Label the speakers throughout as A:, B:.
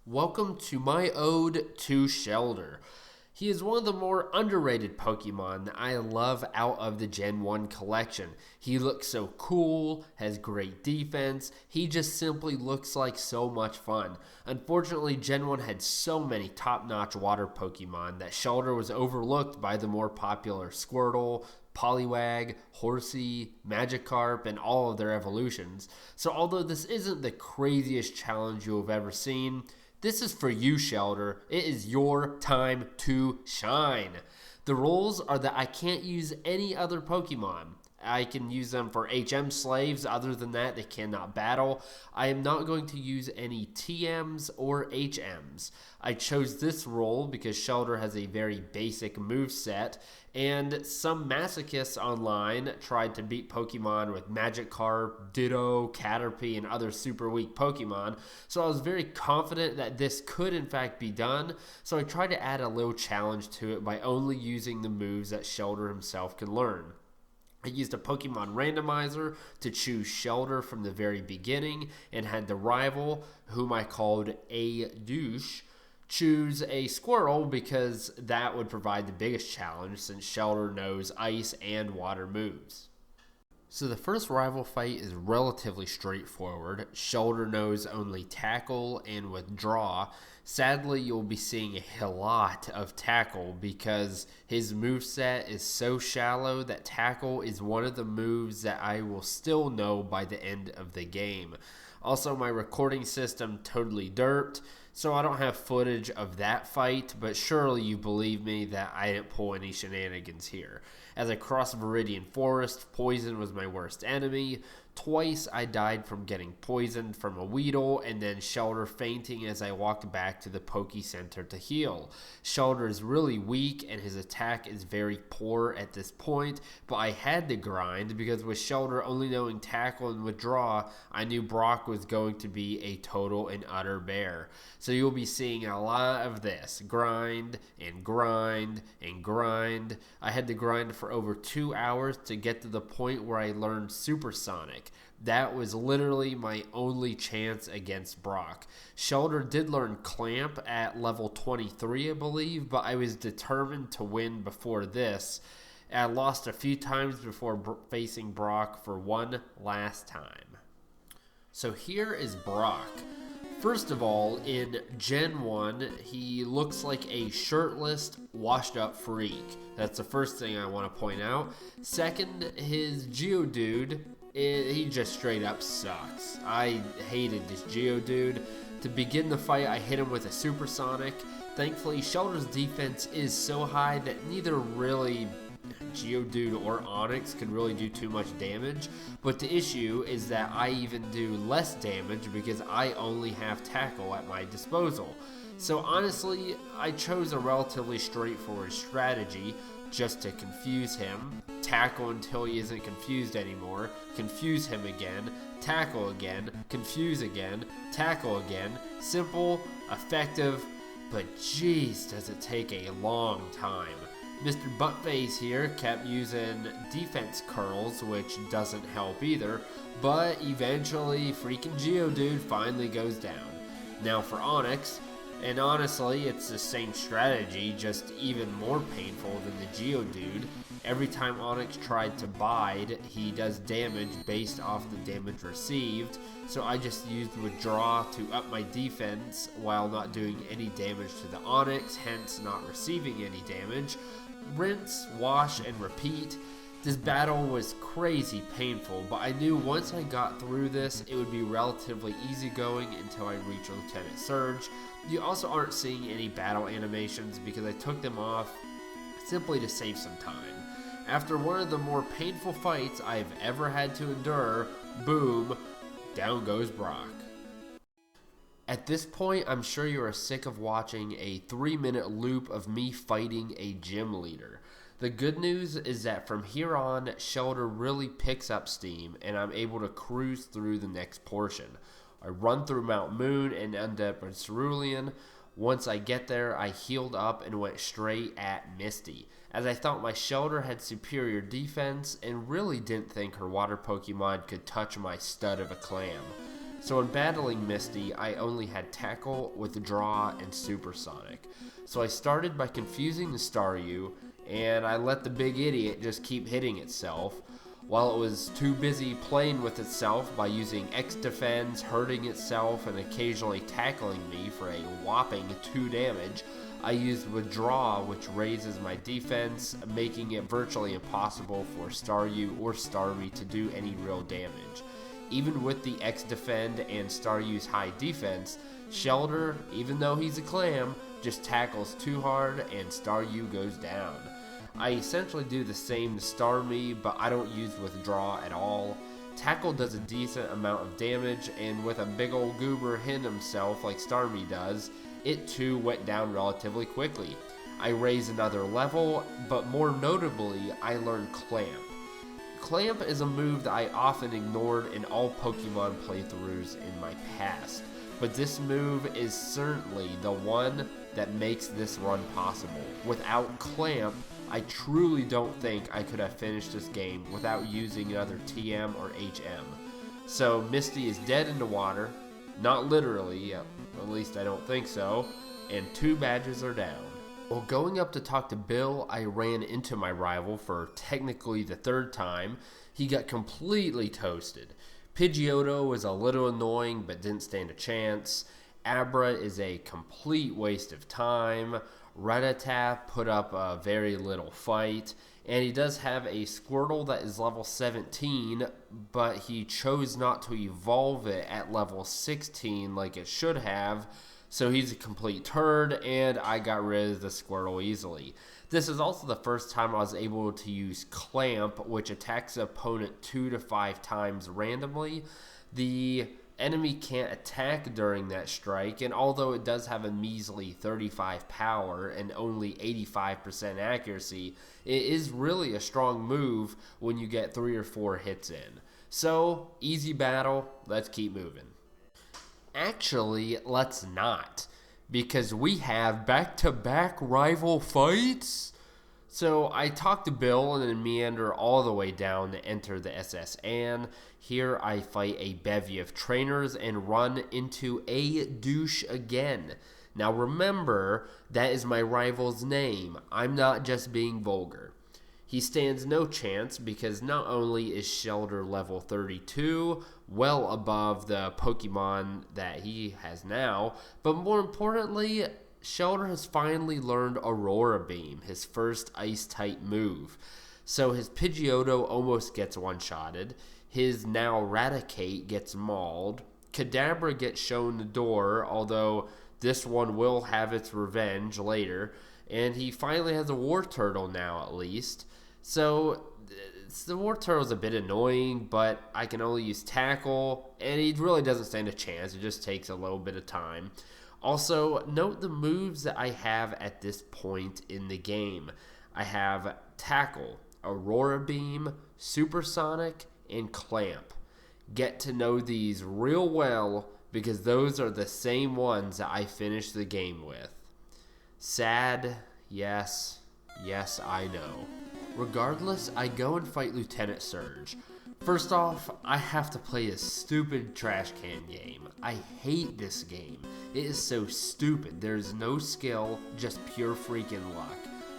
A: Welcome to my ode to Shellder. He is one of the more underrated Pokemon that I love out of the Gen 1 collection. He looks so cool, has great defense, he just simply looks like so much fun. Unfortunately, Gen 1 had so many top-notch water Pokemon that Shellder was overlooked by the more popular Squirtle, Poliwag, Horsey, Magikarp, and all of their evolutions. So although this isn't the craziest challenge you have ever seen, this is for you, Shellder. It is your time to shine. The rules are that I can't use any other Pokemon. I can use them for HM slaves. Other than that, they cannot battle. I am not going to use any TMs or HMs. I chose this rule because Shellder has a very basic move set, and some masochists online tried to beat Pokemon with Magikarp, Ditto, Caterpie, and other super weak Pokemon, so I was very confident that this could in fact be done, so I tried to add a little challenge to it by only using the moves that Shellder himself can learn. I used a Pokemon randomizer to choose Shellder from the very beginning and had the rival, whom I called a douche, choose a Squirtle because that would provide the biggest challenge since Shellder knows ice and water moves. So the first rival fight is relatively straightforward. Shellder knows only Tackle and Withdraw. Sadly, you'll be seeing a lot of Tackle because his moveset is so shallow that Tackle is one of the moves that I will still know by the end of the game. Also, my recording system totally derped, so I don't have footage of that fight, but surely you believe me that I didn't pull any shenanigans here. As I crossed Viridian Forest, poison was my worst enemy. Twice I died from getting poisoned from a Weedle, and then Shellder fainting as I walked back to the Poke Center to heal. Shellder is really weak, and his attack is very poor at this point, but I had to grind because with Shellder only knowing Tackle and Withdraw, I knew Brock was going to be a total and utter bear. So you'll be seeing a lot of this. Grind, and grind, and grind. I had to grind for over 2 hours to get to the point where I learned Supersonic. That was literally my only chance against Brock. Shellder did learn Clamp at level 23, I believe, but I was determined to win before this. I lost a few times before facing Brock for one last time. So here is Brock. First of all, in Gen 1, he looks like a shirtless, washed-up freak. That's the first thing I want to point out. Second, his Geodude, he just straight up sucks. I hated this Geodude. To begin the fight, I hit him with a Supersonic. Thankfully, Shellder's defense is so high that neither really Geodude or Onix could really do too much damage, but the issue is that I even do less damage because I only have Tackle at my disposal. So honestly, I chose a relatively straightforward strategy just to confuse him. Tackle until he isn't confused anymore, confuse him again, tackle again, confuse again, tackle again. Simple, effective, but jeez does it take a long time. Mr. Buttface here kept using defense curls, which doesn't help either, but eventually freaking Geodude finally goes down. Now for Onix, and honestly it's the same strategy, just even more painful than the Geodude. Every time Onix tried to bide, he does damage based off the damage received, so I just used Withdraw to up my defense while not doing any damage to the Onix, hence not receiving any damage. Rinse, wash, and repeat. This battle was crazy painful, but I knew once I got through this, it would be relatively easygoing until I reach Lieutenant Surge. You also aren't seeing any battle animations because I took them off simply to save some time. After one of the more painful fights I've ever had to endure, boom, down goes Brock. At this point, I'm sure you are sick of watching a 3-minute loop of me fighting a gym leader. The good news is that from here on, Shellder really picks up steam, and I'm able to cruise through the next portion. I run through Mount Moon and end up in Cerulean. Once I get there, I healed up and went straight at Misty, as I thought my Shellder had superior defense and really didn't think her water Pokemon could touch my stud of a clam. So in battling Misty, I only had Tackle, Withdraw, and Supersonic. So I started by confusing the Staryu, and I let the big idiot just keep hitting itself, while it was too busy playing with itself by using X-Defense, hurting itself, and occasionally tackling me for a whopping 2 damage. I used Withdraw, which raises my defense, making it virtually impossible for Staryu or Starmie to do any real damage. Even with the X-Defend and Staryu's high defense, Shellder, even though he's a clam, just tackles too hard and Staryu goes down. I essentially do the same to Starmie, but I don't use Withdraw at all. Tackle does a decent amount of damage, and with a big old goober hitting himself like Starmie does, it too went down relatively quickly. I raised another level, but more notably, I learned Clamp. Clamp is a move that I often ignored in all Pokemon playthroughs in my past, but this move is certainly the one that makes this run possible. Without Clamp, I truly don't think I could have finished this game without using another TM or HM. So Misty is dead in the water, not literally, at least I don't think so, and 2 badges are down. While going up to talk to Bill, I ran into my rival for technically the 3rd time. He got completely toasted. Pidgeotto was a little annoying but didn't stand a chance. Abra is a complete waste of time. Rattata put up a very little fight, and he does have a Squirtle that is level 17, but he chose not to evolve it at level 16 like it should have, so he's a complete turd, and I got rid of the Squirtle easily. This is also the first time I was able to use Clamp, which attacks the opponent 2 to 5 times randomly. The enemy can't attack during that strike, and although it does have a measly 35 power and only 85% accuracy, it is really a strong move when you get 3 or 4 hits in. So, easy battle, let's keep moving. Actually, let's not, because we have back-to-back rival fights. So I talk to Bill and then meander all the way down to enter the SS Anne. Here I fight a bevy of trainers and run into a douche again. Now remember, that is my rival's name. I'm not just being vulgar. He stands no chance because not only is Shellder level 32, well above the Pokemon that he has now, but more importantly, Shellder has finally learned Aurora Beam, his first Ice-type move. So his Pidgeotto almost gets one-shotted, his now Raticate gets mauled, Kadabra gets shown the door, although this one will have its revenge later, and he finally has a Wartortle now at least. So the Wartortle's a bit annoying, but I can only use Tackle, and he really doesn't stand a chance, it just takes a little bit of time. Also, note the moves that I have at this point in the game. I have Tackle, Aurora Beam, Supersonic, and Clamp. Get to know these real well because those are the same ones that I finished the game with. Sad, yes, I know. Regardless, I go and fight Lieutenant Surge. First off, I have to play this stupid trash can game. I hate this game. It is so stupid. There's no skill, just pure freaking luck.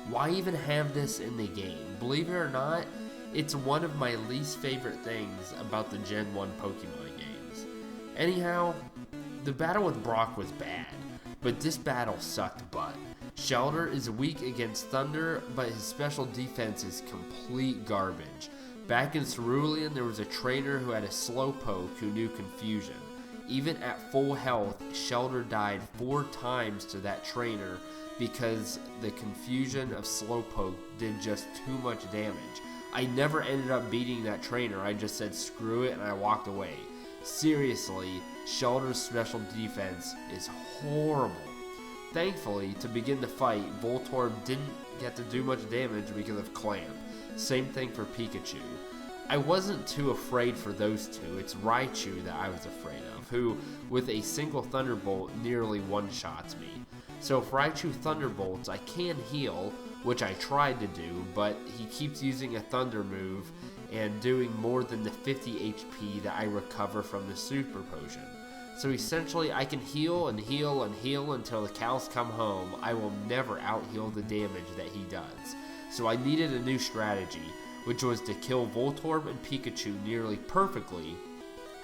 A: Why even have this in the game? Believe it or not, it's one of my least favorite things about the Gen 1 Pokemon games. Anyhow, the battle with Brock was bad, but this battle sucked butt. Shellder is weak against Thunder, but his special defense is complete garbage. Back in Cerulean, there was a trainer who had a Slowpoke who knew Confusion. Even at full health, Shellder died 4 times to that trainer because the Confusion of Slowpoke did just too much damage. I never ended up beating that trainer, I just said screw it and I walked away. Seriously, Shellder's special defense is horrible. Thankfully, to begin the fight, Voltorb didn't get to do much damage because of Clamp. Same thing for Pikachu. I wasn't too afraid for those two, it's Raichu that I was afraid of, who, with a single Thunderbolt, nearly one-shots me. So if Raichu Thunderbolts, I can heal, which I tried to do, but he keeps using a Thunder move and doing more than the 50 HP that I recover from the Super Potion. So essentially, I can heal and heal and heal until the cows come home. I will never out-heal the damage that he does. So I needed a new strategy, which was to kill Voltorb and Pikachu nearly perfectly,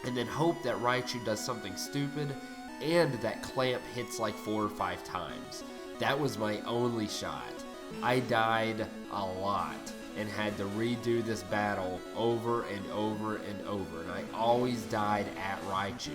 A: and then hope that Raichu does something stupid, and that Clamp hits like 4 or 5 times. That was my only shot. I died a lot, and had to redo this battle over and over and over, and I always died at Raichu.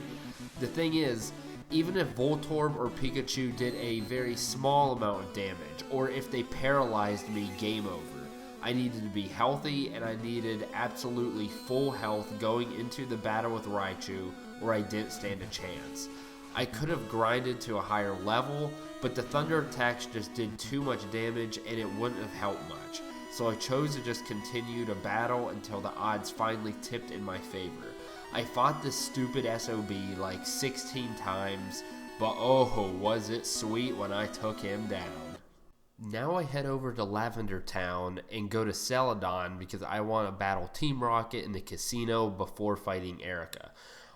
A: The thing is, even if Voltorb or Pikachu did a very small amount of damage, or if they paralyzed me, game over. I needed to be healthy, and I needed absolutely full health going into the battle with Raichu, or I didn't stand a chance. I could have grinded to a higher level, but the thunder attacks just did too much damage, and it wouldn't have helped much. So I chose to just continue to battle until the odds finally tipped in my favor. I fought this stupid SOB like 16 times, but oh, was it sweet when I took him down. Now I head over to Lavender Town and go to Celadon because I want to battle Team Rocket in the casino before fighting Erika.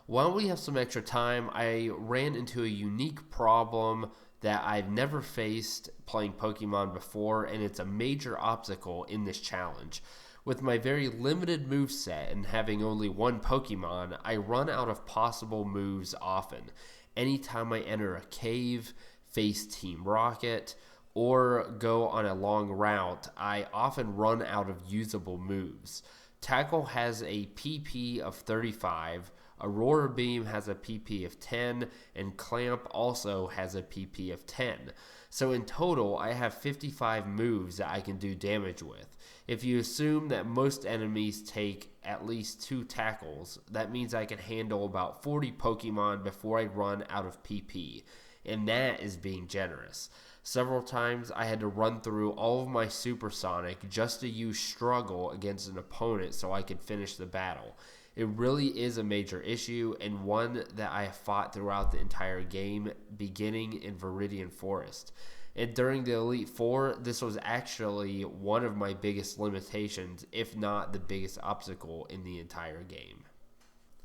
A: While we have some extra time, I ran into a unique problem that I've never faced playing Pokemon before, and it's a major obstacle in this challenge. With my very limited moveset and having only one Pokemon, I run out of possible moves often. Anytime I enter a cave, face Team Rocket, or go on a long route, I often run out of usable moves. Tackle has a PP of 35, Aurora Beam has a PP of 10, and Clamp also has a PP of 10. So in total, I have 55 moves that I can do damage with. If you assume that most enemies take at least 2 tackles, that means I can handle about 40 Pokemon before I run out of PP, and that is being generous. Several times I had to run through all of my Supersonic just to use Struggle against an opponent so I could finish the battle. It really is a major issue, and one that I have fought throughout the entire game, beginning in Viridian Forest. And during the Elite Four, this was actually one of my biggest limitations, if not the biggest obstacle in the entire game.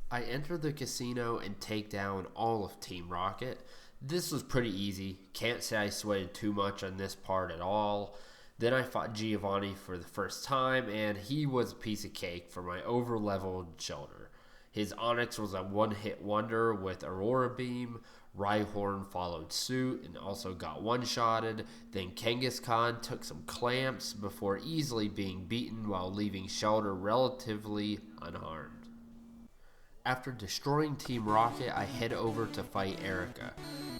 A: I enter the casino and take down all of Team Rocket. This was pretty easy. Can't say I sweated too much on this part at all. Then I fought Giovanni for the first time, and he was a piece of cake for my over-leveled Shellder. His Onix was a one-hit wonder with Aurora Beam. Rhyhorn followed suit and also got one-shotted. Then Kangaskhan took some clamps before easily being beaten while leaving Shellder relatively unharmed. After destroying Team Rocket, I head over to fight Erika.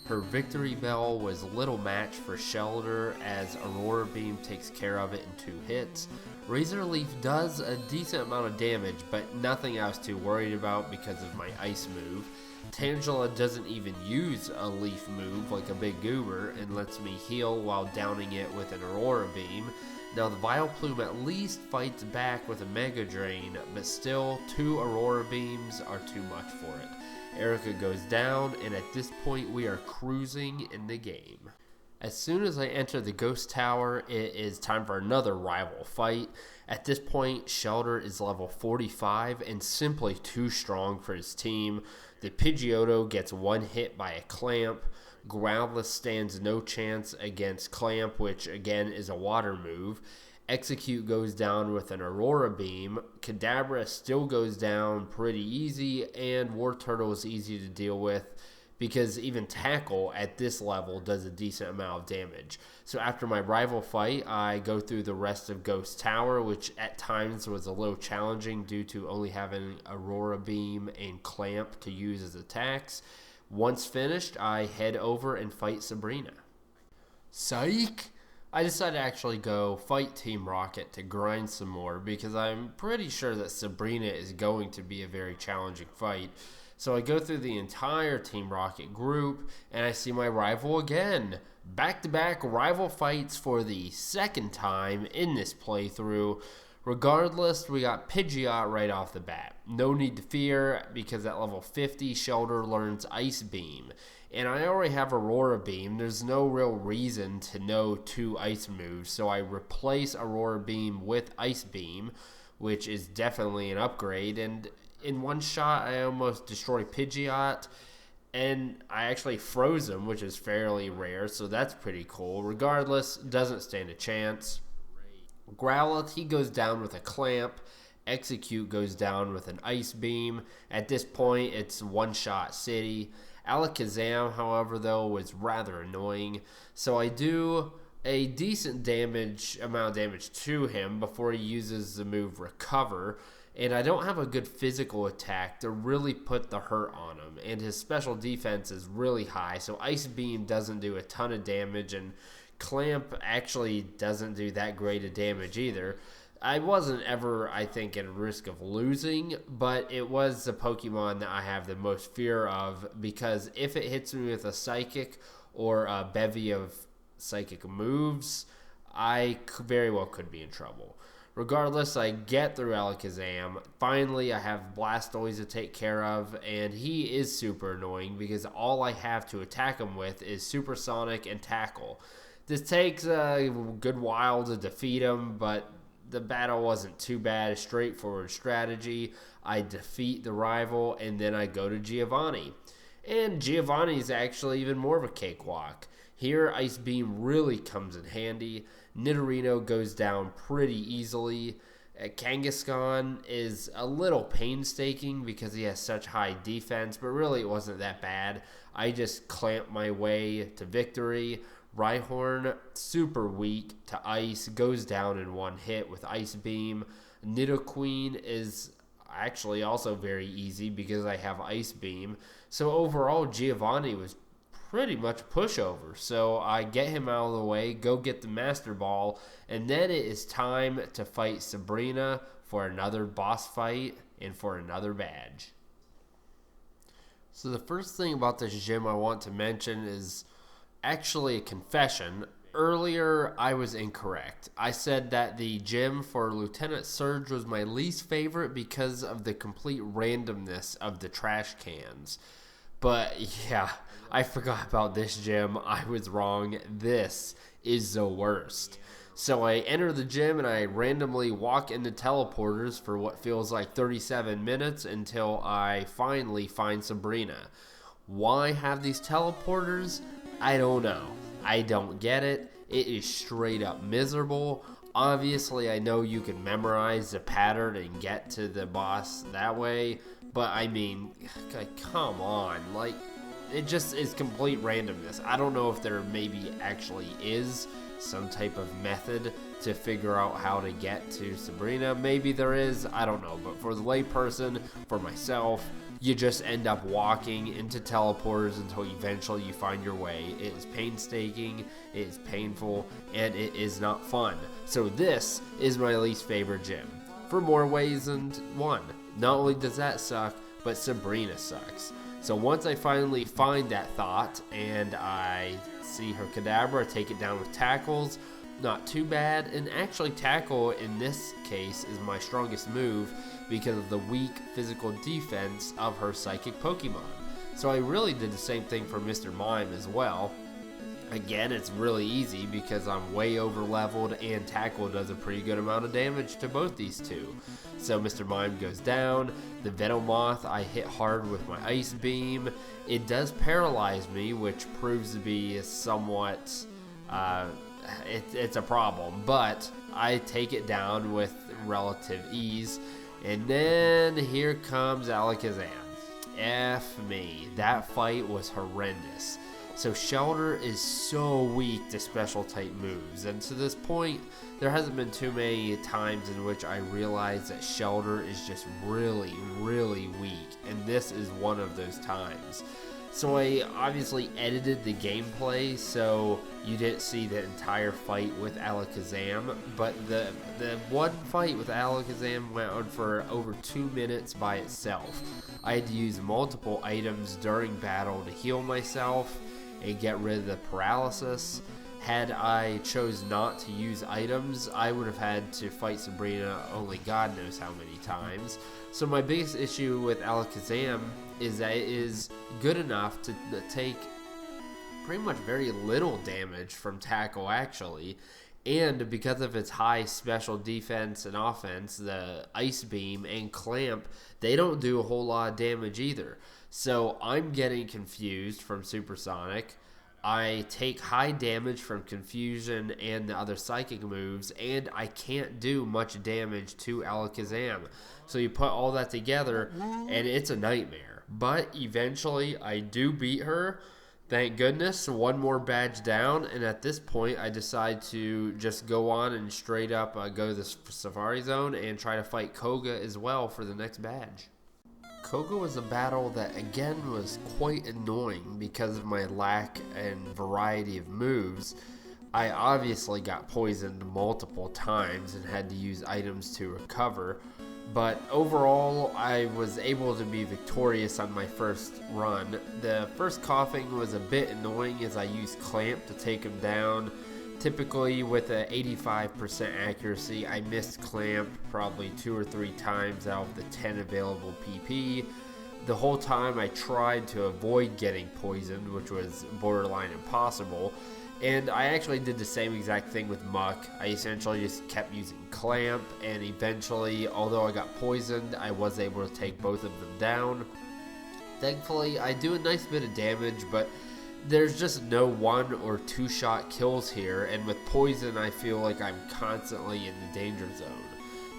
A: Her Victory Bell was little match for Shellder as Aurora Beam takes care of it in 2 hits. Razor Leaf does a decent amount of damage, but nothing I was too worried about because of my Ice move. Tangela doesn't even use a Leaf move like a big goober and lets me heal while downing it with an Aurora Beam. Now the Vileplume at least fights back with a Mega Drain, but still 2 Aurora Beams are too much for it. Erika goes down, and at this point we are cruising in the game. As soon as I enter the Ghost Tower, it is time for another rival fight. At this point, Shellder is level 45 and simply too strong for his team. The Pidgeotto gets one hit by a Clamp. Groundless stands no chance against Clamp, which again is a water move. Execute goes down with an Aurora Beam. Kadabra still goes down pretty easy, and War Turtle is easy to deal with because even Tackle at this level does a decent amount of damage. So after my rival fight, I go through the rest of Ghost Tower, which at times was a little challenging due to only having Aurora Beam and Clamp to use as attacks. Once finished, I head over and fight Sabrina. Psych! I decided to actually go fight Team Rocket to grind some more because I'm pretty sure that Sabrina is going to be a very challenging fight. So I go through the entire Team Rocket group and I see my rival again. Back-to-back rival fights for the second time in this playthrough. Regardless, we got Pidgeot right off the bat. No need to fear because at level 50, Shellder learns Ice Beam. And I already have Aurora Beam. There's no real reason to know 2 ice moves, so I replace Aurora Beam with Ice Beam, which is definitely an upgrade. And in one shot, I almost destroy Pidgeot. And I actually froze him, which is fairly rare, so that's pretty cool. Regardless, doesn't stand a chance. Growlithe, he goes down with a clamp. Execute goes down with an ice beam. At this point, it's one-shot city. Alakazam, however, though, was rather annoying. So I do a decent amount of damage to him before he uses the move Recover. And I don't have a good physical attack to really put the hurt on him. And his special defense is really high, so Ice Beam doesn't do a ton of damage, and Clamp actually doesn't do that great of damage either. I wasn't ever, I think, at risk of losing, but it was the Pokemon that I have the most fear of, because if it hits me with a Psychic or a bevy of Psychic moves, I very well could be in trouble. Regardless, I get through Alakazam. Finally, I have Blastoise to take care of, and he is super annoying because all I have to attack him with is Supersonic and Tackle. This takes a good while to defeat him, but the battle wasn't too bad. A straightforward strategy. I defeat the rival, and then I go to Giovanni. And Giovanni's actually even more of a cakewalk. Here, Ice Beam really comes in handy. Nidorino goes down pretty easily. Kangaskhan is a little painstaking because he has such high defense, but really it wasn't that bad. I just clamped my way to victory. Rhyhorn, super weak to ice, goes down in one hit with Ice Beam. Nidoqueen is actually also very easy because I have Ice Beam. So overall, Giovanni was pretty much a pushover. So I get him out of the way, go get the Master Ball, and then it is time to fight Sabrina for another boss fight and for another badge. So the first thing about this gym I want to mention is actually a confession. Earlier, I was incorrect. I said that the gym for Lieutenant Surge was my least favorite because of the complete randomness of the trash cans. But yeah, I forgot about this gym. I was wrong. This is the worst. So I enter the gym and I randomly walk into teleporters for what feels like 37 minutes until I finally find Sabrina. Why have these teleporters? I don't know. I don't get it. It is straight up miserable. Obviously, I know you can memorize the pattern and get to the boss that way, but I mean, come on. Like, it just is complete randomness. I don't know if there maybe actually is some type of method to figure out how to get to Sabrina. Maybe there is. I don't know. But for the layperson, for myself, you just end up walking into teleporters until eventually you find your way. It is painstaking, it is painful, and it is not fun. So this is my least favorite gym, for more ways than one. Not only does that suck, but Sabrina sucks. So once I finally find that thought and I see her Kadabra, I take it down with tackles. Not too bad, and actually Tackle in this case is my strongest move because of the weak physical defense of her psychic Pokemon. So I really did the same thing for Mr. Mime as well. Again, it's really easy because I'm way over leveled and Tackle does a pretty good amount of damage to both these two. So Mr. Mime goes down. The Venomoth I hit hard with my Ice Beam. It does paralyze me, which proves to be somewhat it's a problem, but I take it down with relative ease. And then here comes Alakazam. F me. That fight was horrendous. So Shellder is so weak to special type moves, and to this point, there hasn't been too many times in which I realized that Shellder is just really, really weak, and this is one of those times. So I obviously edited the gameplay so you didn't see the entire fight with Alakazam, but the one fight with Alakazam went on for over 2 minutes by itself. I had to use multiple items during battle to heal myself and get rid of the paralysis. Had I chose not to use items, I would have had to fight Sabrina only God knows how many times. So my biggest issue with Alakazam is that it is good enough to take pretty much very little damage from Tackle actually, And because of its high special defense and offense, the Ice Beam and Clamp, they don't do a whole lot of damage either. So I'm getting confused from Supersonic. I take high damage from Confusion and the other psychic moves, and I can't do much damage to Alakazam. So you put all that together, and it's a nightmare. But eventually, I do beat her. Thank goodness, one more badge down, and at this point, I decide to just go on and straight up go to the Safari Zone and try to fight Koga as well for the next badge. Koga was a battle that again was quite annoying because of my lack and variety of moves. I obviously got poisoned multiple times and had to use items to recover, but overall I was able to be victorious on my first run. The first coughing was a bit annoying as I used Clamp to take him down. Typically with an 85% accuracy, I missed Clamp probably 2 or 3 times out of the 10 available PP. The whole time I tried to avoid getting poisoned, which was borderline impossible. And I actually did the same exact thing with Muck. I essentially just kept using Clamp, and eventually, although I got poisoned, I was able to take both of them down. Thankfully, I do a nice bit of damage, but there's just no 1 or 2 shot kills here, and with poison, I feel like I'm constantly in the danger zone.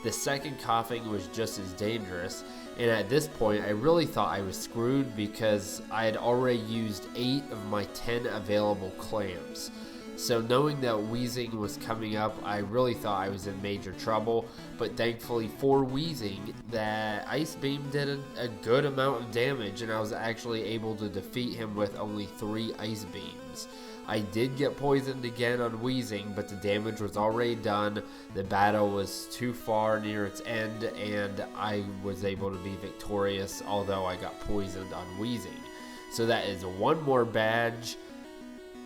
A: The second coughing was just as dangerous, and at this point, I really thought I was screwed because I had already used 8 of my 10 available clamps. So knowing that Wheezing was coming up, I really thought I was in major trouble, but thankfully for Wheezing, that Ice Beam did a good amount of damage, and I was actually able to defeat him with only 3 Ice Beams. I did get poisoned again on Wheezing, but the damage was already done. The battle was too far near its end, and I was able to be victorious, although I got poisoned on Wheezing. So that is 1 more badge,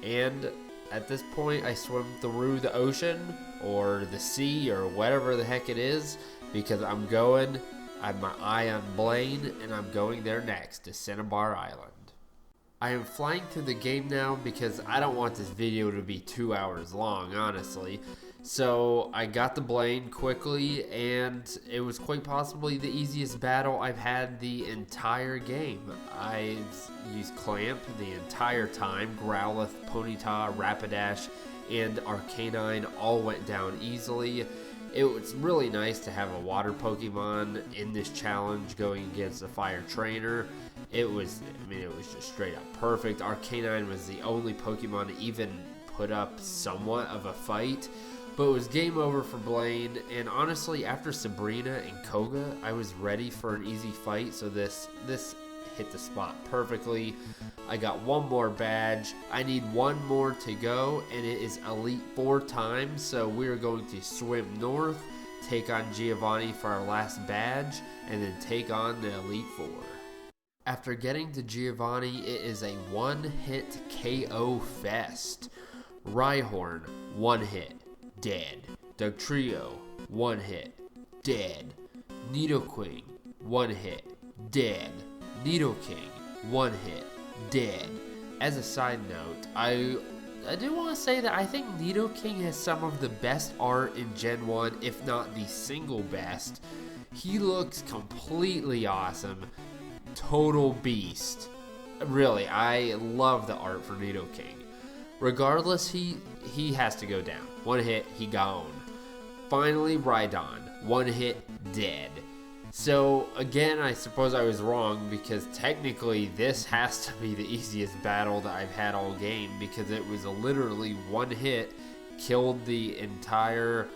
A: and at this point I swim through the ocean, or the sea, or whatever the heck it is, because I have my eye on Blaine, and I'm going there next, to Cinnabar Island. I am flying through the game now because I don't want this video to be 2 hours long, honestly. So I got the Blaine quickly, and it was quite possibly the easiest battle I've had the entire game. I used Clamp the entire time. Growlithe, Ponyta, Rapidash, and Arcanine all went down easily. It was really nice to have a water Pokemon in this challenge going against a fire trainer. It was just straight up perfect. Arcanine was the only Pokemon to even put up somewhat of a fight. But it was game over for Blaine, and honestly, after Sabrina and Koga, I was ready for an easy fight, so this hit the spot perfectly. I got 1 more badge. I need 1 more to go, and it is Elite 4 time, so we're going to swim north, take on Giovanni for our last badge, and then take on the Elite 4. After getting to Giovanni, it is a 1-hit KO fest. Rhyhorn, 1 hit, dead. Dugtrio, 1 hit, dead. Nidoqueen, 1 hit, dead. Nidoking, 1 hit, dead. As a side note, I do want to say that I think Nidoking has some of the best art in Gen 1, if not the single best. He looks completely awesome. Total beast. Really, I love the art for Nidoking. Regardless, he has to go down. 1 hit, he gone. Finally, Rhydon, 1 hit, dead. So, again, I suppose I was wrong, because technically this has to be the easiest battle that I've had all game, because it was literally 1 hit, killed essentially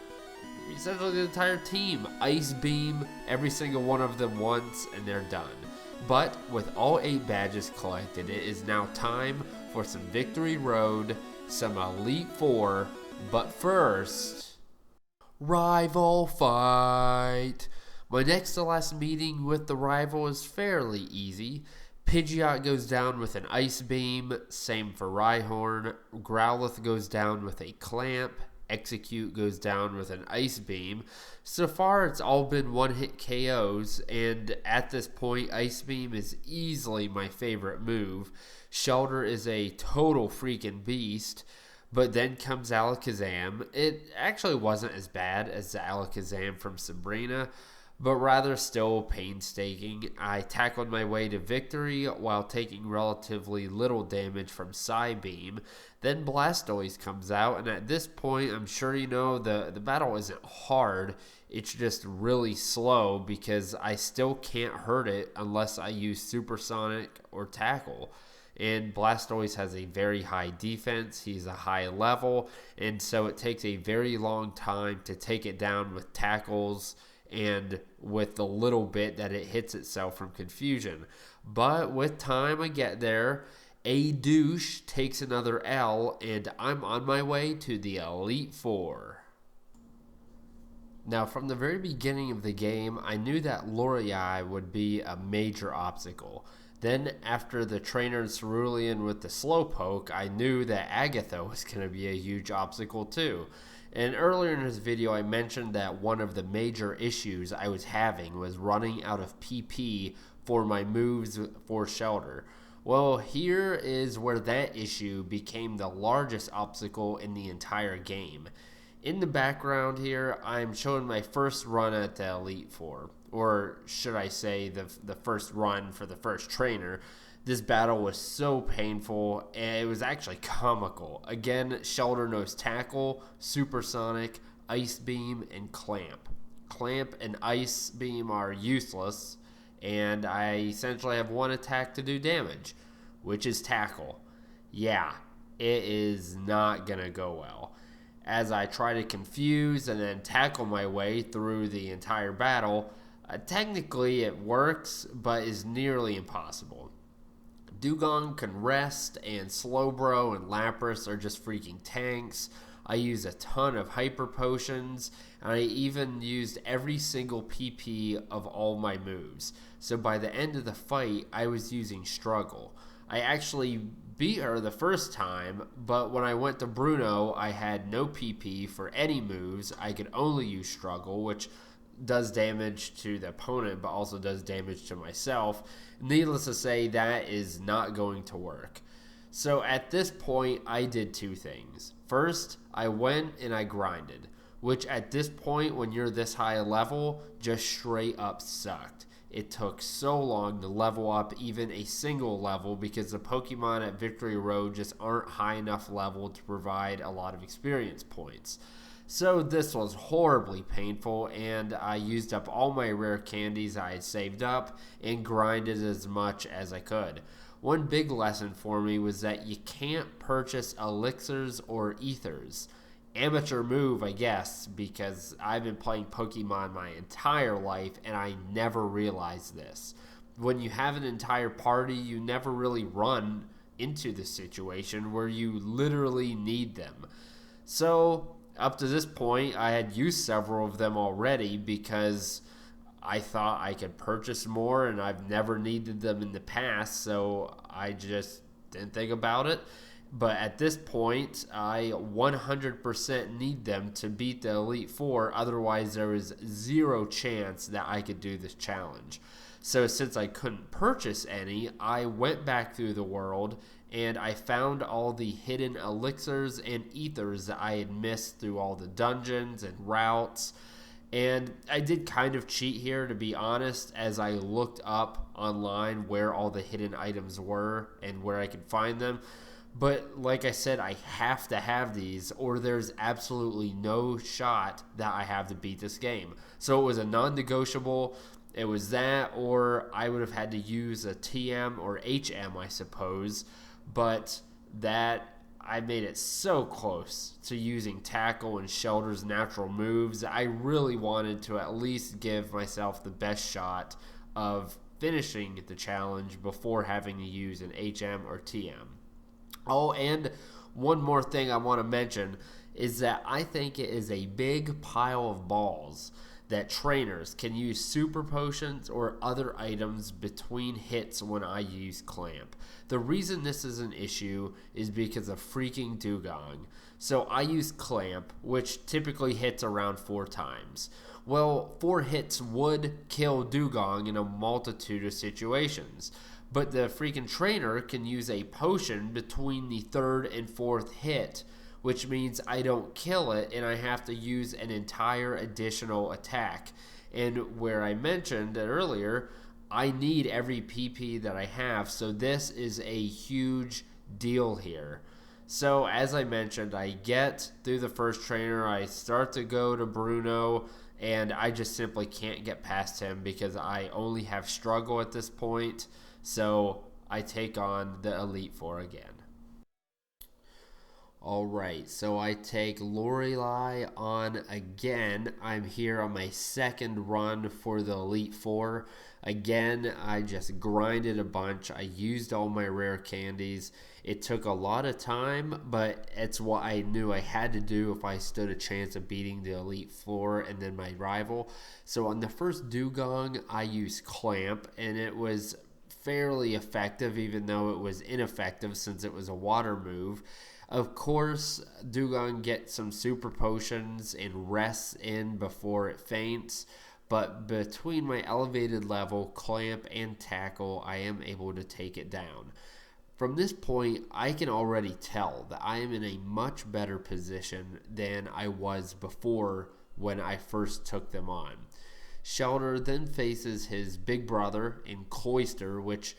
A: the entire team. Ice Beam, every single one of them once, and they're done. But with all 8 badges collected, it is now time for some Victory Road, some Elite 4, but first, Rival Fight. My next to last meeting with the rival is fairly easy. Pidgeot goes down with an Ice Beam, same for Rhyhorn. Growlithe goes down with a Clamp. Execute goes down with an Ice Beam. So far, it's all been 1-hit KOs, and at this point, Ice Beam is easily my favorite move. Shellder is a total freaking beast, But then comes Alakazam. It actually wasn't as bad as the Alakazam from Sabrina, but rather still painstaking. I tackled my way to victory while taking relatively little damage from Psybeam. Then Blastoise comes out, and at this point, I'm sure you know the battle isn't hard. It's just really slow because I still can't hurt it unless I use Supersonic or Tackle. And Blastoise has a very high defense. He's a high level, and so it takes a very long time to take it down with tackles and with the little bit that it hits itself from confusion. But with time, I get there. A douche takes another L, and I'm on my way to the Elite Four. Now, from the very beginning of the game, I knew that Lorelei would be a major obstacle. Then, after the trainer Cerulean with the Slowpoke, I knew that Agatha was going to be a huge obstacle too. And earlier in this video, I mentioned that one of the major issues I was having was running out of PP for my moves for Shellder. Well, here is where that issue became the largest obstacle in the entire game. In the background here, I'm showing my first run at the Elite Four, or should I say the first run for the first trainer. This battle was so painful, and it was actually comical. Again, Shellder knows Tackle, Supersonic, Ice Beam, and Clamp. Clamp and Ice Beam are useless, and I essentially have one attack to do damage, which is Tackle. Yeah, it is not going to go well. As I try to confuse and then tackle my way through the entire battle, technically it works, but is nearly impossible. Dugong can rest, and Slowbro and Lapras are just freaking tanks. I use a ton of Hyper Potions, and I even used every single PP of all my moves. So by the end of the fight, I was using Struggle. I actually beat her the first time, but when I went to Bruno, I had no PP for any moves. I could only use Struggle, which does damage to the opponent, but also does damage to myself. Needless to say, that is not going to work. So at this point, I did two things. First, I went and I grinded, which at this point, when you're this high a level, just straight up sucked. It took so long to level up even a single level because the Pokemon at Victory Road just aren't high enough level to provide a lot of experience points. So this was horribly painful, and I used up all my rare candies I had saved up and grinded as much as I could. One big lesson for me was that you can't purchase elixirs or ethers. Amateur move, I guess, because I've been playing Pokemon my entire life and I never realized this. When you have an entire party, you never really run into the situation where you literally need them. So up to this point, I had used several of them already because I thought I could purchase more, and I've never needed them in the past, so I just didn't think about it. But at this point, I 100% need them to beat the Elite Four, otherwise there is zero chance that I could do this challenge. So since I couldn't purchase any, I went back through the world and I found all the hidden elixirs and ethers that I had missed through all the dungeons and routes. And I did kind of cheat here, to be honest, as I looked up online where all the hidden items were and where I could find them. But like I said, I have to have these or there's absolutely no shot that I have to beat this game. So it was a non-negotiable. It was that, or I would have had to use a TM or HM, I suppose. But that, I made it so close to using Tackle and Shellder's natural moves. I really wanted to at least give myself the best shot of finishing the challenge before having to use an HM or TM. Oh, and one more thing I want to mention is that I think it is a big pile of balls that trainers can use super potions or other items between hits when I use Clamp. The reason this is an issue is because of freaking Dugong. So I use Clamp, which typically hits around 4 times. Well, 4 hits would kill Dugong in a multitude of situations. But the freaking trainer can use a potion between the 3rd and 4th hit, which means I don't kill it and I have to use an entire additional attack. And where I mentioned it earlier, I need every PP that I have, so this is a huge deal here. So as I mentioned, I get through the first trainer, I start to go to Bruno, and I just simply can't get past him because I only have struggle at this point. So I take on the Elite Four again. Alright, so I take Lorelei on again. I'm here on my second run for the Elite Four. Again, I just grinded a bunch. I used all my rare candies. It took a lot of time, but it's what I knew I had to do if I stood a chance of beating the Elite Four and then my rival. So on the first Dugong, I used Clamp, and it was fairly effective, even though it was ineffective since it was a water move. Of course, Dugong gets some super potions and rests in before it faints, but between my elevated level, Clamp, and Tackle, I am able to take it down. From this point, I can already tell that I am in a much better position than I was before when I first took them on. Shellder then faces his big brother in Cloister, which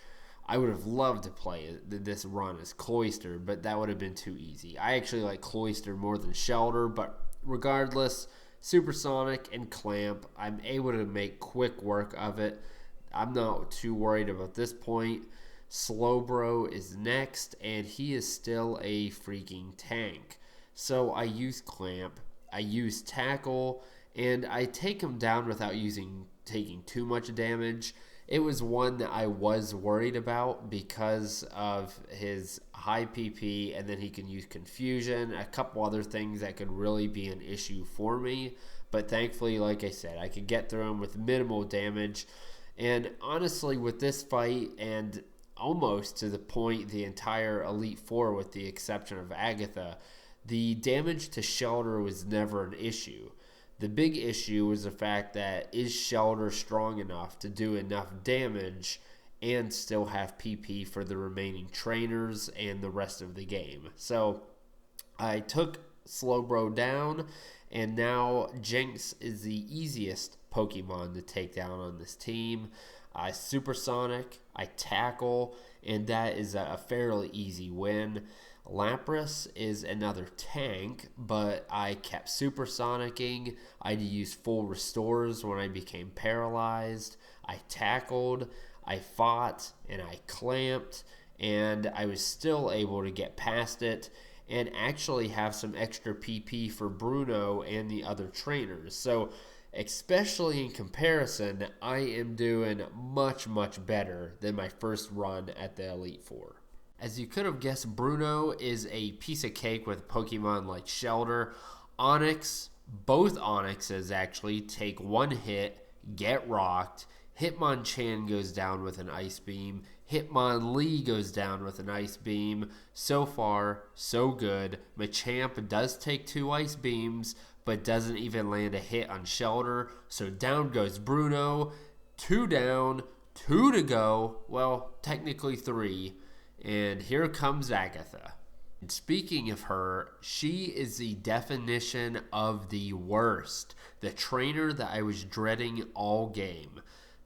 A: I would have loved to play this run as Cloister, but that would have been too easy. I actually like Cloister more than Shellder, but regardless, Supersonic and Clamp, I'm able to make quick work of it. I'm not too worried about this point. Slowbro is next, and he is still a freaking tank. So I use Clamp, I use Tackle, and I take him down without taking too much damage. It was one that I was worried about because of his high PP, and then he can use Confusion, a couple other things that could really be an issue for me. But thankfully, like I said, I could get through him with minimal damage. And honestly, with this fight, and almost to the point the entire Elite Four with the exception of Agatha, the damage to Shellder was never an issue. The big issue was the fact that is Shellder strong enough to do enough damage and still have PP for the remaining trainers and the rest of the game. So I took Slowbro down, and now Jinx is the easiest Pokemon to take down on this team. I Supersonic, I Tackle, and that is a fairly easy win. Lapras is another tank, but I kept supersonicking. I used full restores when I became paralyzed. I tackled, I fought, and I clamped, and I was still able to get past it and actually have some extra PP for Bruno and the other trainers. So especially in comparison, I am doing much, much better than my first run at the Elite Four. As you could have guessed, Bruno is a piece of cake with Pokemon like Shellder. Onix, both Onixes actually take one hit, get rocked. Hitmonchan goes down with an Ice Beam. Hitmonlee goes down with an Ice Beam. So far, so good. Machamp does take 2 Ice Beams, but doesn't even land a hit on Shellder. So down goes Bruno. 2 down, 2 to go. Well, technically 3. And here comes Agatha. And speaking of her, she is the definition of the worst. The trainer that I was dreading all game.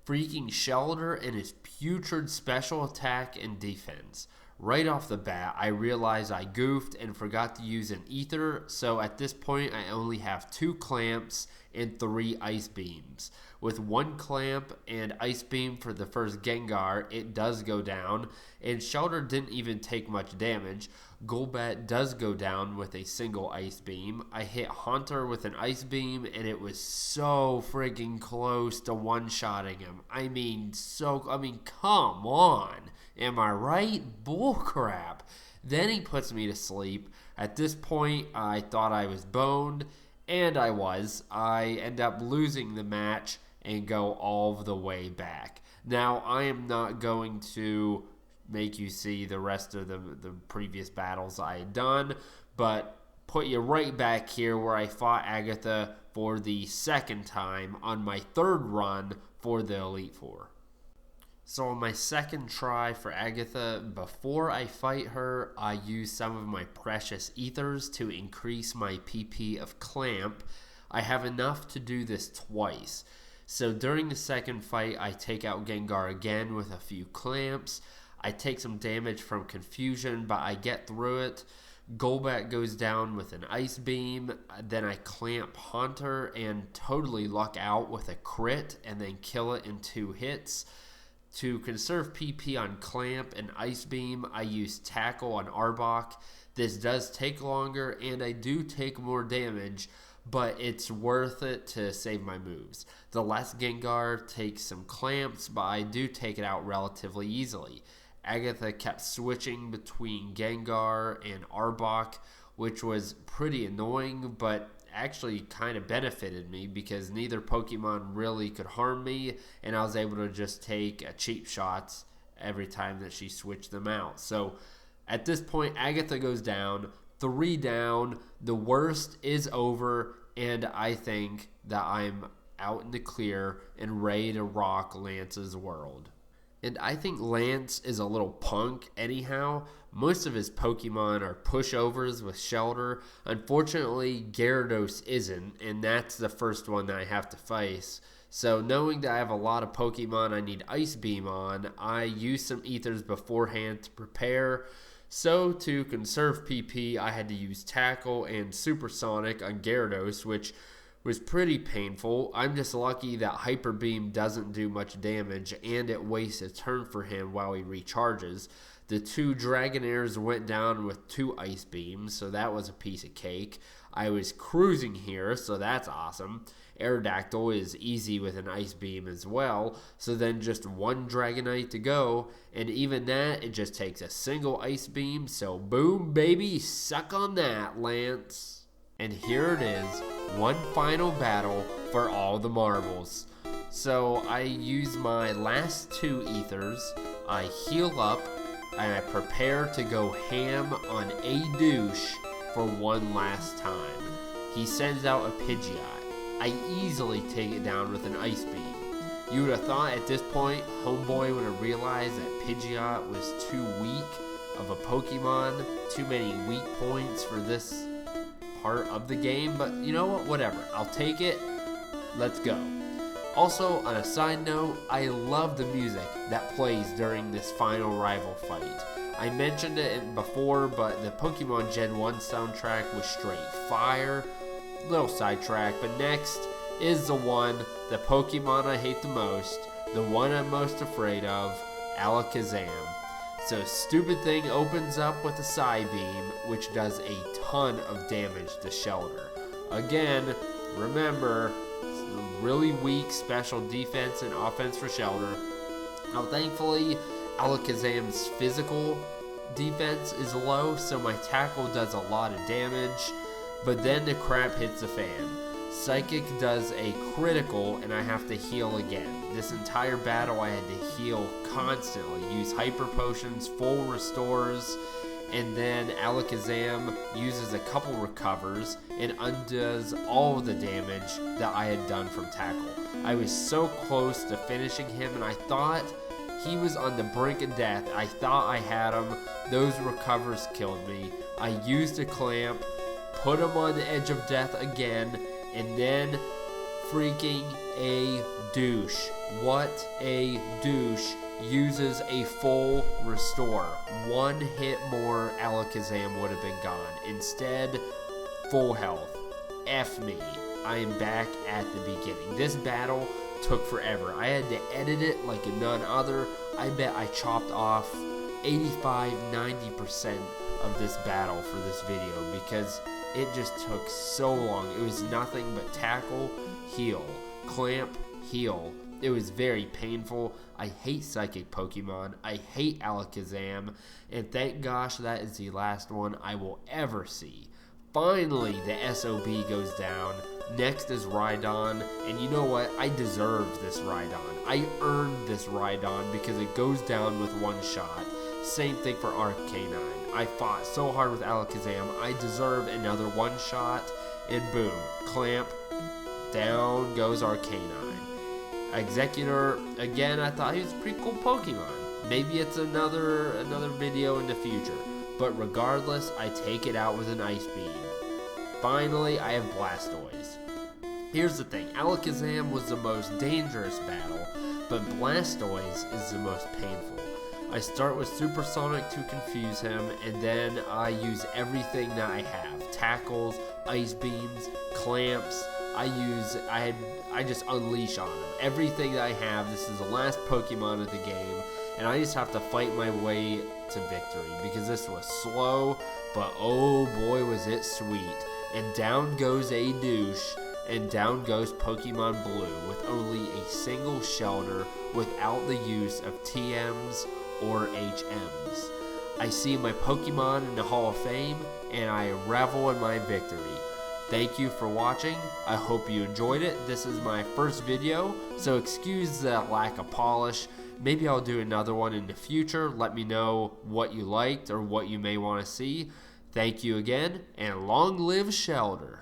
A: Freaking Shellder and his putrid special attack and defense. Right off the bat, I realized I goofed and forgot to use an ether, so at this point I only have 2 clamps and 3 ice beams. With 1 clamp and ice beam for the first Gengar, it does go down, and Shellder didn't even take much damage. Golbat does go down with a single ice beam. I hit Haunter with an ice beam, and it was so friggin' close to one-shotting him. I mean, come on. Am I right? Bullcrap. Then he puts me to sleep. At this point, I thought I was boned, and I was. I end up losing the match and go all the way back. Now, I am not going to make you see the rest of the previous battles I had done, but put you right back here where I fought Agatha for the second time on my third run for the Elite Four. So on my second try for Agatha, before I fight her, I use some of my precious ethers to increase my PP of Clamp. I have enough to do this twice. So during the second fight, I take out Gengar again with a few clamps. I take some damage from Confusion, but I get through it. Golbat goes down with an Ice Beam. Then I clamp Haunter and totally luck out with a crit and then kill it in 2 hits. To conserve PP on Clamp and Ice Beam, I use Tackle on Arbok. This does take longer and I do take more damage, but it's worth it to save my moves. The last Gengar takes some clamps, but I do take it out relatively easily. Agatha kept switching between Gengar and Arbok, which was pretty annoying, but actually kind of benefited me because neither Pokemon really could harm me, and I was able to just take cheap shots every time that she switched them out. So at this point, Agatha goes down, 3 down, the worst is over, and I think that I'm out in the clear and ready to rock Lance's world. And I think Lance is a little punk anyhow. Most of his Pokemon are pushovers with Shellder. Unfortunately, Gyarados isn't, and that's the first one that I have to face. So knowing that I have a lot of Pokemon I need Ice Beam on, I use some Ethers beforehand to prepare. So to conserve PP, I had to use Tackle and Supersonic on Gyarados, which was pretty painful. I'm just lucky that Hyper Beam doesn't do much damage and it wastes a turn for him while he recharges. The 2 Dragonairs went down with 2 Ice Beams, so that was a piece of cake. I was cruising here, so that's awesome. Aerodactyl is easy with an Ice Beam as well, so then just 1 Dragonite to go, and even that, it just takes a single Ice Beam, so boom baby, suck on that, Lance. And here it is, one final battle for all the marbles. So I use my last 2 Ethers, I heal up, and I prepare to go ham on a douche for one last time. He sends out a Pidgeot. I easily take it down with an Ice Beam. You would have thought at this point, Homeboy would have realized that Pidgeot was too weak of a Pokemon, too many weak points for this part of the game, but you know what, whatever, I'll take it, let's go. Also, on a side note, I love the music that plays during this final rival fight. I mentioned it before, but the Pokemon Gen 1 soundtrack was straight fire. Little sidetrack, but next is the Pokemon I hate the most, the one I'm most afraid of, Alakazam. So stupid thing opens up with a Psybeam, which does a ton of damage to Shellder. Again, remember, really weak special defense and offense for Shellder. Now thankfully, Alakazam's physical defense is low, so my tackle does a lot of damage, but then the crap hits the fan. Psychic does a critical and I have to heal again. This entire battle I had to heal constantly. Use hyper potions, full restores, and then Alakazam uses a couple recovers and undoes all of the damage that I had done from tackle. I was so close to finishing him and I thought he was on the brink of death. I thought I had him. Those recovers killed me. I used a clamp, put him on the edge of death again, and then freaking a douche. What a douche uses a full restore. 1 hit more, Alakazam would have been gone. Instead, full health. F me. I am back at the beginning. This battle took forever. I had to edit it like none other. I bet I chopped off 85-90% of this battle for this video because it just took so long. It was nothing but tackle, heal, clamp, heal. It was very painful. I hate psychic Pokemon. I hate Alakazam. And thank gosh that is the last one I will ever see. Finally, the SOB goes down. Next is Rhydon. And you know what? I deserved this Rhydon. I earned this Rhydon because it goes down with 1 shot. Same thing for Arcanine. I fought so hard with Alakazam. I deserve another 1 shot. And boom, clamp, down goes Arcanine. Executor, again, I thought he was a pretty cool Pokemon. Maybe it's another video in the future. But regardless, I take it out with an Ice Beam. Finally, I have Blastoise. Here's the thing, Alakazam was the most dangerous battle, but Blastoise is the most painful. I start with Supersonic to confuse him, and then I use everything that I have. Tackles, Ice Beams, Clamps. I just unleash on him. Everything that I have. This is the last Pokemon of the game, and I just have to fight my way to victory, because this was slow, but oh boy was it sweet. And down goes a douche, and down goes Pokemon Blue with only a single Shellder without the use of TMs or HMs. I see my Pokemon in the Hall of Fame, and I revel in my victory. Thank you for watching. I hope you enjoyed it. This is my first video, so excuse the lack of polish. Maybe I'll do another one in the future. Let me know what you liked or what you may want to see. Thank you again, and long live Shellder.